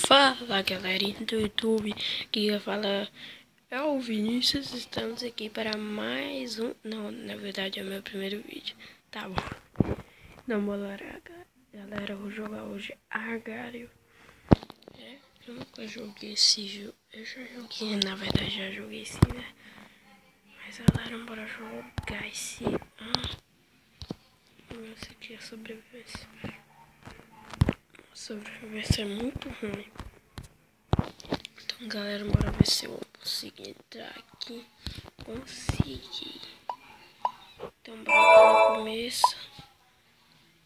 Fala galerinha do YouTube, que fala é o Vinícius. Estamos aqui para mais um, não, na verdade é o meu primeiro vídeo, tá bom? Não, galera, eu vou jogar hoje Agario. Eu nunca joguei esse jogo, eu já joguei, na verdade já joguei sim, né? Mas galera, bora jogar esse, esse aqui é sobrevivência. Sobrevivência é muito ruim. Então galera, bora ver se eu consigo entrar aqui. Consegui. Então bora no começo.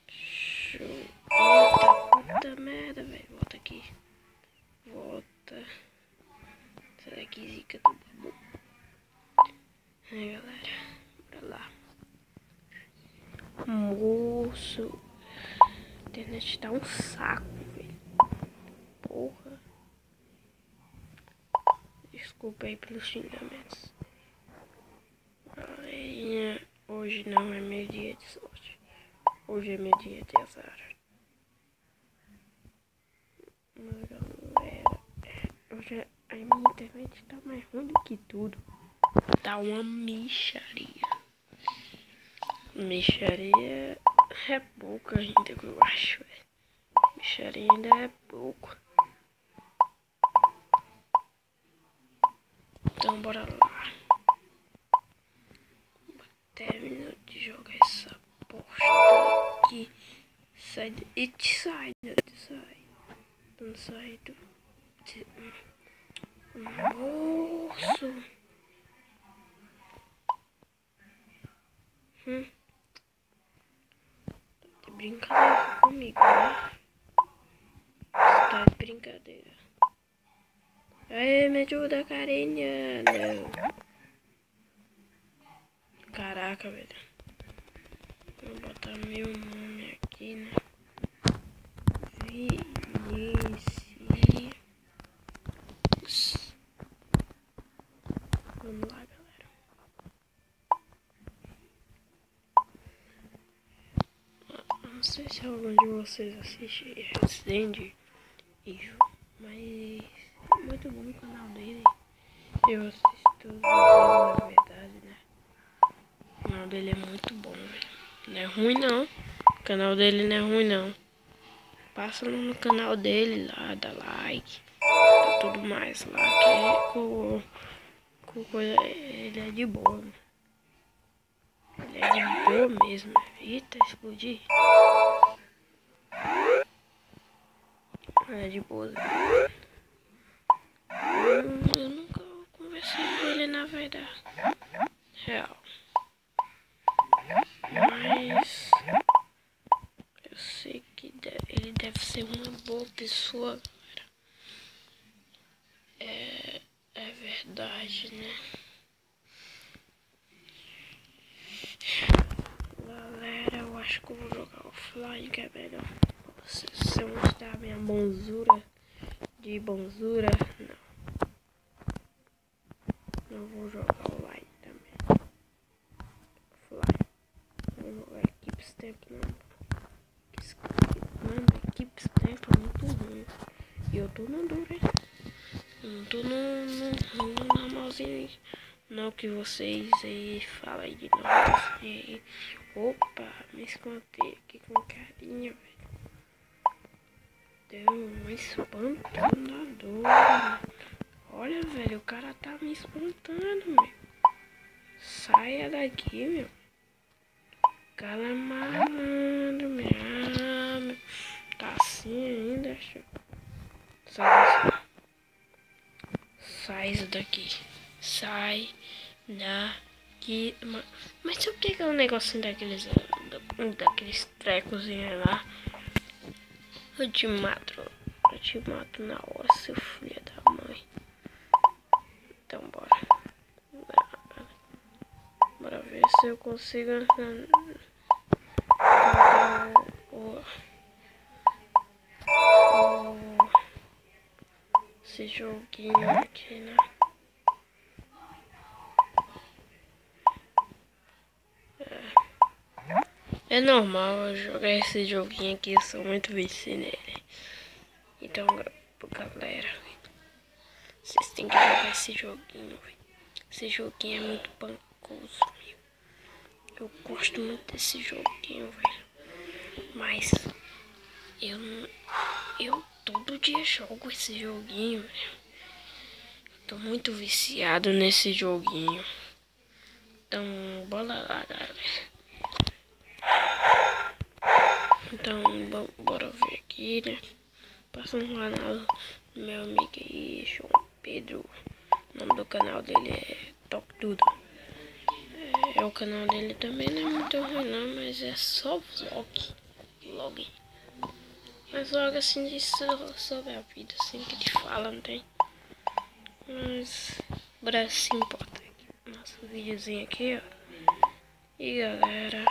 Show. Eita, puta merda, velho. Volta aqui. Volta. Sai daqui, zica do babu. Aí galera, bora lá. Moço, a internet tá um saco, velho. Porra. Desculpa aí pelos xingamentos. Galerinha, hoje não é meu dia de sorte. Hoje é meu dia de azar. Mas galera, hoje a minha internet tá mais ruim do que tudo. Tá uma mixaria. Mixaria é pouco ainda que eu acho. Mixaria ainda é pouco. Então bora lá. Termino de jogar essa bosta aqui. Sai. Não sai do. Moço. Tá de brincadeira comigo, né? Você tá de brincadeira. Aê, me ajuda, carinha. Não. Caraca, velho. Vou botar meu nome aqui, né? Vinícius. Vamos lá, galera. Não sei se algum de vocês assiste Resident Evil, mas é muito bom o canal dele. Eu assisto todos os vídeos, na verdade, né? O canal dele é muito bom, velho. Não é ruim não. O canal dele não é ruim não. Passa no canal dele lá, dá like, tá tudo mais lá, que é com coisa, ele é de boa, né? Ele é de boa mesmo. Eita, explodi. É de boa. Eu nunca conversei com ele na verdade. Real. Mas eu sei que ele deve ser uma boa pessoa, galera. É verdade, né? Galera, eu acho que eu vou jogar offline, que é melhor. Se eu mostrar minha bonzura de bonzura, não vou jogar online também. Offline. Vou jogar Equipe Stamp não. Mano, Equipe Stamp é muito ruim. E eu tô no duro, hein? Eu não tô no normalzinho. Não que vocês aí falem de normalzinho. Opa, me escondei aqui com carinho, velho. Deu uma espantadora. Olha, velho, o cara tá me espantando, meu. Saia daqui, meu. Cara é malandro, meu. Tá assim ainda, show. Sai isso daqui. Sai daqui. Mas se eu pegar um negocinho daqueles trecozinhos lá, eu te mato na hora, seu filho da mãe. Então bora ver se eu consigo esse joguinho aqui, né? É normal eu jogar esse joguinho aqui, eu sou muito viciado nele. Então galera, vocês têm que jogar esse joguinho, velho. Esse joguinho é muito pancoso, meu. Eu gosto muito desse joguinho, velho. Mas eu todo dia jogo esse joguinho, velho. Tô muito viciado nesse joguinho. Então, bora lá, galera. Então, bora ver aqui, né? Passa no canal do meu amigo aí, João Pedro. O nome do canal dele é Top Tudo. O canal dele também não é muito ruim não, mas é só vlog. Mas vlog assim de sobre a vida, assim que ele fala, não tem? Mas o Brasil se importa. Nosso videozinho aqui, ó. E galera,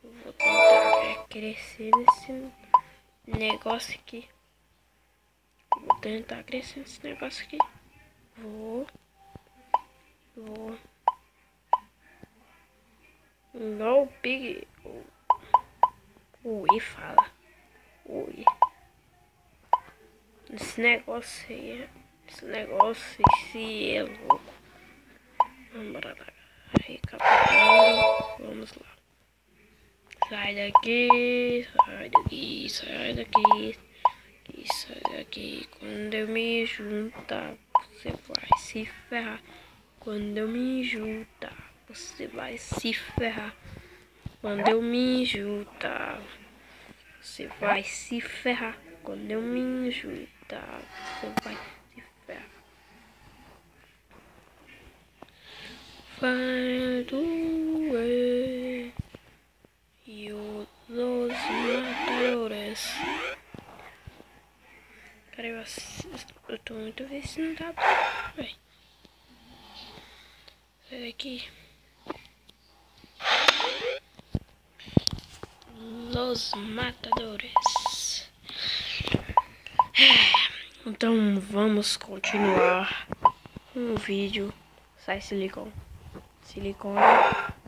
eu vou tentar crescer nesse negócio aqui. Vou tentar crescer nesse negócio aqui. Vou. Igual o Pig. Oi, fala. Oi. Esse negócio aí. Esse é louco. Vamos lá. Recapitulando. Vamos lá. Sai daqui. Sai daqui. Quando eu me juntar, você vai se ferrar. Quando eu me juntar, você vai se ferrar. Quando eu me juntar, você vai se ferrar. Quando eu me juntar, você vai se ferrar. Vai doer e os matadores. Cara, eu tô muito viciado, velho. Sai daqui. Los matadores. Então vamos continuar um vídeo. Sai silicone.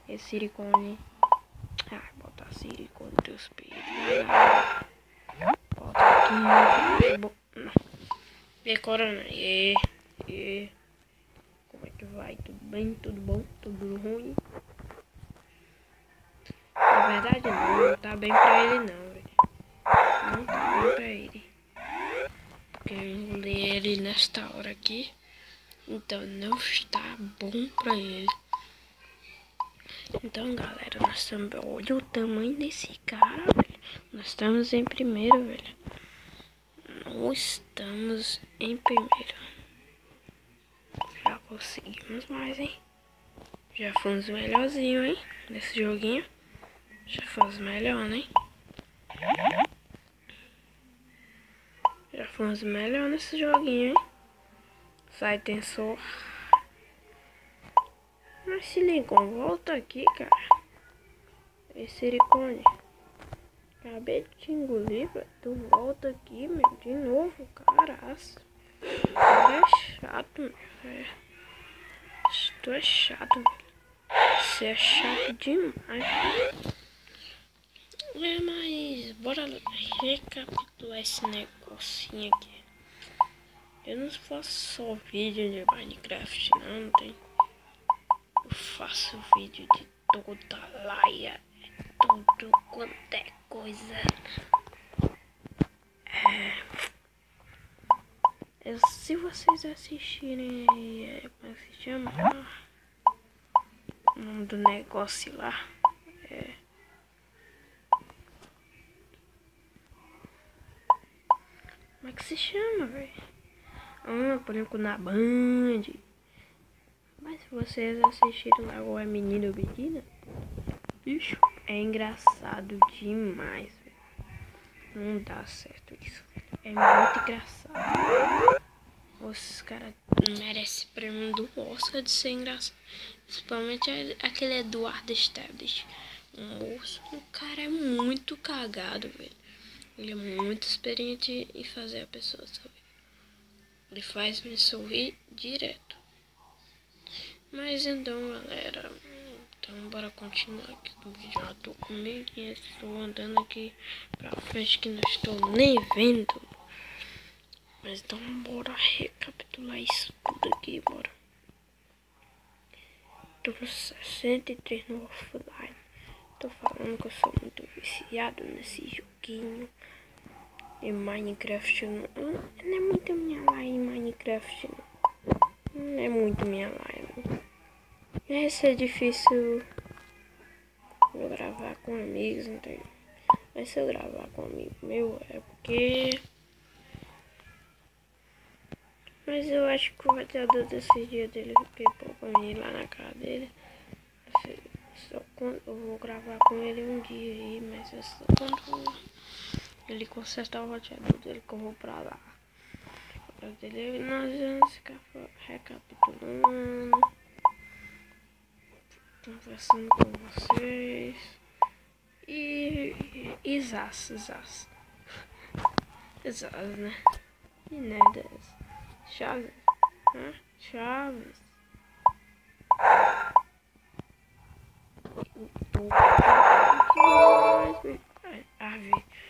Esse silicone. Botar silicone no teus peitos. Bota aqui. Não. Decorando aí. Como é que vai? Tudo bem? Tudo bom? Tudo ruim? Na verdade não tá bem pra ele não, velho. Não tá bem pra ele. Porque eu enrolei ele nesta hora aqui. Então não está bom pra ele. Então galera, nós estamos... Olha o tamanho desse cara, velho. Nós estamos em primeiro, velho. Nós estamos em primeiro. Já conseguimos mais, hein? Já fomos melhorzinho, hein? Nesse joguinho. Já fomos melhor, né? Já fomos melhor nesse joguinho, hein? Sai tensor. Mas silicone, volta aqui, cara. Esse silicone. Acabei de te engolir, velho. Tu volta aqui, meu. De novo, caraço. Tu é chato, meu. Tu é chato, velho. Você é chato demais. Mas bora recapitular esse negocinho aqui. Eu não faço só vídeo de Minecraft, não tem. Eu faço vídeo de toda laia, tudo quanto é coisa. Se vocês assistirem aí, como se chama? O nome do negócio lá como é que se chama, velho? Por exemplo, na Band. Mas se vocês assistirem lá o Menino Menina, bicho, é engraçado demais, velho. Não dá certo isso, velho. É muito engraçado. Os caras merecem prêmio do Oscar de ser engraçado. Principalmente aquele Eduardo Esteves. Moço, o cara é muito cagado, velho. Ele é muito experiente em fazer a pessoa sorrir. Ele faz me sorrir direto. Mas então, galera, então bora continuar aqui com o vídeo. Já tô com 1.500, estou andando aqui pra frente que não estou nem vendo. Mas então bora recapitular isso tudo aqui, bora. Tô no 63 no offline. Tô falando que eu sou muito viciado nesse joguinho. E Minecraft não é muito minha live. Minecraft não é muito minha live. Vai ser difícil eu gravar com amigos, não tem. Mas se eu gravar com um amigo meu é porque. Mas eu acho que o roteador desse dia dele pegou pra mim lá na casa dele. Só quando eu vou gravar com ele um dia aí, mas é só quando ele consertar o roteador dele que eu vou pra lá. Nós vamos ficar recapitulando, conversando com vocês. E Zaz, né? E nerdas. Chaves, né? Chaves.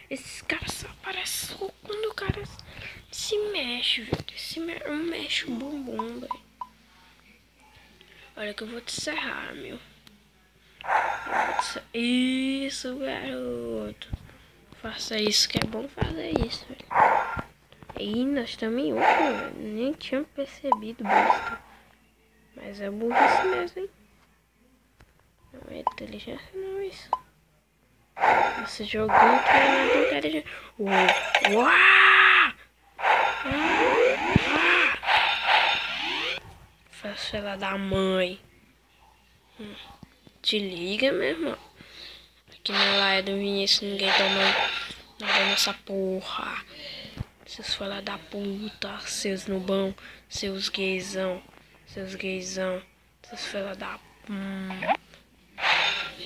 Esses caras só aparecem só quando o cara se mexe, velho. Mexe o bumbum, velho. Olha que eu vou te serrar, meu. Isso, garoto. Faça isso que é bom fazer isso, velho. E nós estamos em outro, velho. Nem tinha percebido, besta. Mas é burrice mesmo, hein? Não é inteligência, não, isso. Esse joguinho que é muito inteligente. Uau! Faz ela da mãe. Te liga, meu irmão. Aqui na laia do Vinícius ninguém toma nada nessa porra. Seus filha da puta, seus nubão, seus gaysão, seus filha da...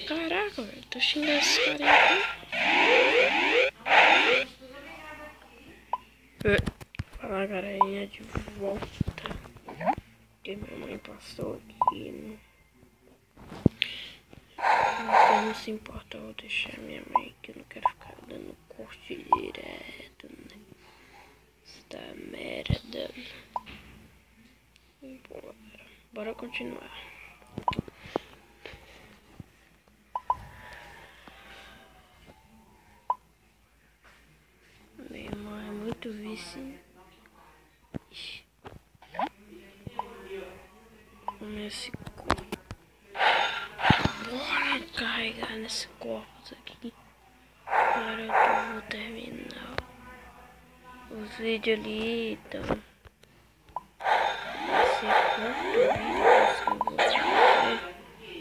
Caraca, velho, tô xingando esses caras aqui. Fala, galerinha, de volta. Que minha mãe passou aqui, né? Não se importa, eu vou deixar minha mãe, que eu não quero ficar dando corte direto, né? Esta merda. Bora continuar. Meu irmão é muito vício. Nesse corpo. Bora carregar nesse corpo aqui. Agora eu vou terminar os vídeos ali, então. Vai ser curto o vídeo que eu vou fazer.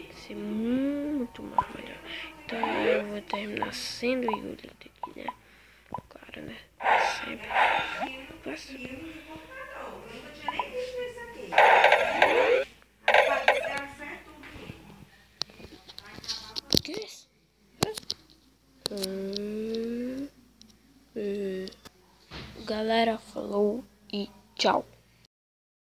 Vai ser muito mais melhor. Então eu vou terminar sendo o Yulito aqui, né? Claro, né? Sempre. Que é isso? Galera, falou e tchau.